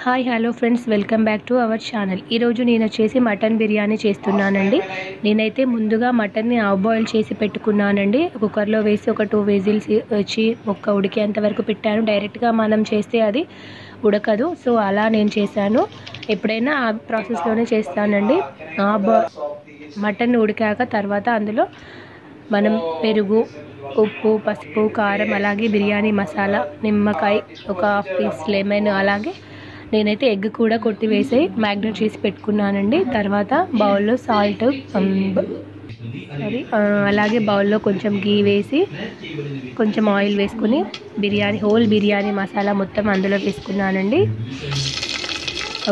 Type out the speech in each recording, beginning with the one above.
Hi hello friends, welcome back to our channel. ఈరోజు నేను వచ్చేసి మటన్ బిర్యానీ చేస్తున్నానండి. నేనైతే ముందుగా మటన్ని హాఫ్ బాయిల్ చేసి పెట్టుకున్నానండి. కుక్కర్లో వేసి ఒక 2 విజిల్స్ వచ్చి ముక్క ఉడికేంత వరకు పెట్టాను. డైరెక్ట్గా మనం చేస్తే అది ఉడకదు, సో అలా నేను చేశాను. ఎప్పుడైనా ఆ ప్రాసెస్లోనే చేస్తానండి. మటన్ ఉడికాక తర్వాత అందులో మనం పెరుగు, ఉప్పు, పసుపు, కారం, అలాగే బిర్యానీ మసాలా, నిమ్మకాయ, ఒక హాఫ్ పీస్ లెమన్, అలాగే నేనైతే ఎగ్ కూడా కొట్టివేసి మ్యాగ్నేట్ చేసి పెట్టుకున్నానండి. తర్వాత బౌల్లో సాల్ట్ అలాగే బౌల్లో కొంచెం గీ వేసి కొంచెం ఆయిల్ వేసుకుని హోల్ బిర్యానీ మసాలా మొత్తం అందులో వేసుకున్నానండి.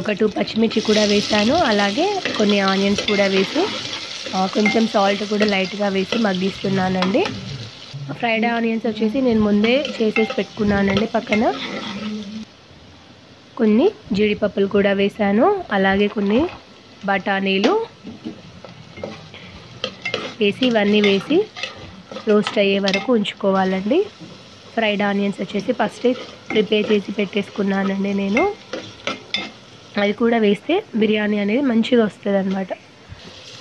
ఒక 2 పచ్చిమిర్చి కూడా వేసాను. అలాగే కొన్ని ఆనియన్స్ కూడా వేసి కొంచెం సాల్ట్ కూడా లైట్గా వేసి మగ్గిస్తున్నానండి. ఫ్రైడ్ ఆనియన్స్ వచ్చేసి నేను ముందే చేసేసి పెట్టుకున్నానండి. పక్కన కొన్ని జీడిపప్పులు కూడా వేసాను. అలాగే కొన్ని బఠానీలు వేసి ఇవన్నీ వేసి రోస్ట్ అయ్యే వరకు ఉంచుకోవాలండి. ఫ్రైడ్ ఆనియన్స్ వచ్చేసి ఫస్ట్ ప్రిపేర్ చేసి పెట్టేసుకున్నానండి నేను. అది కూడా వేస్తే బిర్యానీ అనేది మంచిగా వస్తుంది అన్నమాట.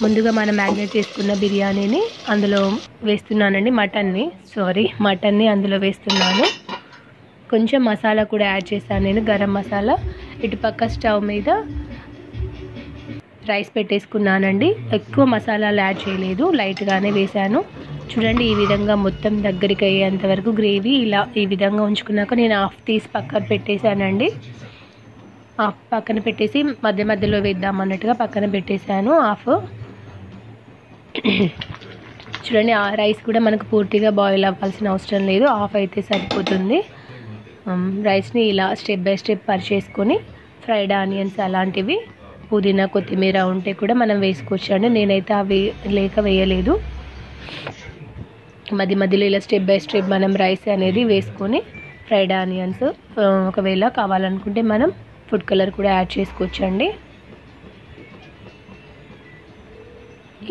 ముందుగా మనం మ్యాగ్నేట్ చేసుకున్న బిర్యానీని అందులో వేస్తున్నానండి. మటన్ని అందులో వేస్తున్నాను. కొంచెం మసాలా కూడా యాడ్ చేశాను నేను, గరం మసాలా. ఇటుపక్క స్టవ్ మీద రైస్ పెట్టేసుకున్నానండి. ఎక్కువ మసాలాలు యాడ్ చేయలేదు, లైట్గానే వేశాను. చూడండి, ఈ విధంగా మొత్తం దగ్గరికి అయ్యేంత వరకు గ్రేవీ ఈ విధంగా ఉంచుకున్నాక నేను హాఫ్ తీసి పక్కన పెట్టేశానండి. హాఫ్ పక్కన పెట్టేసి మధ్య మధ్యలో వేద్దాం అన్నట్టుగా పక్కన పెట్టేశాను హాఫ్. చూడండి, ఆ రైస్ కూడా మనకు పూర్తిగా బాయిల్ అవ్వాల్సిన అవసరం లేదు, హాఫ్ అయితే సరిపోతుంది. రైస్ని ఇలా స్టెప్ బై స్టెప్ పరిచేసుకొని ఫ్రైడ్ ఆనియన్స్ అలాంటివి, పుదీనా, కొత్తిమీర ఉంటే కూడా మనం వేసుకోవచ్చు అండి. నేనైతే అవి వేయలేదు. మధ్యలో ఇలా స్టెప్ బై స్టెప్ మనం రైస్ అనేది వేసుకొని ఫ్రైడ్ ఆనియన్స్, ఒకవేళ కావాలనుకుంటే మనం ఫుడ్ కలర్ కూడా యాడ్ చేసుకోవచ్చు అండి.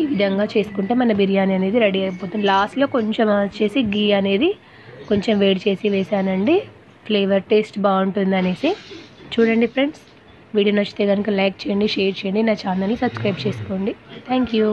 ఈ విధంగా చేసుకుంటే మన బిర్యానీ అనేది రెడీ అయిపోతుంది. లాస్ట్లో కొంచెం వచ్చేసి గీ అనేది కొంచెం వేడి చేసి వేసానండి, ఫ్లేవర్ టేస్ట్ బాగుంటుంది అనేసి. చూడండి ఫ్రెండ్స్, వీడియో నచ్చితే కనుక లైక్ చేయండి, షేర్ చేయండి, నా ఛానల్ని సబ్స్క్రైబ్ చేసుకోండి. Thank you.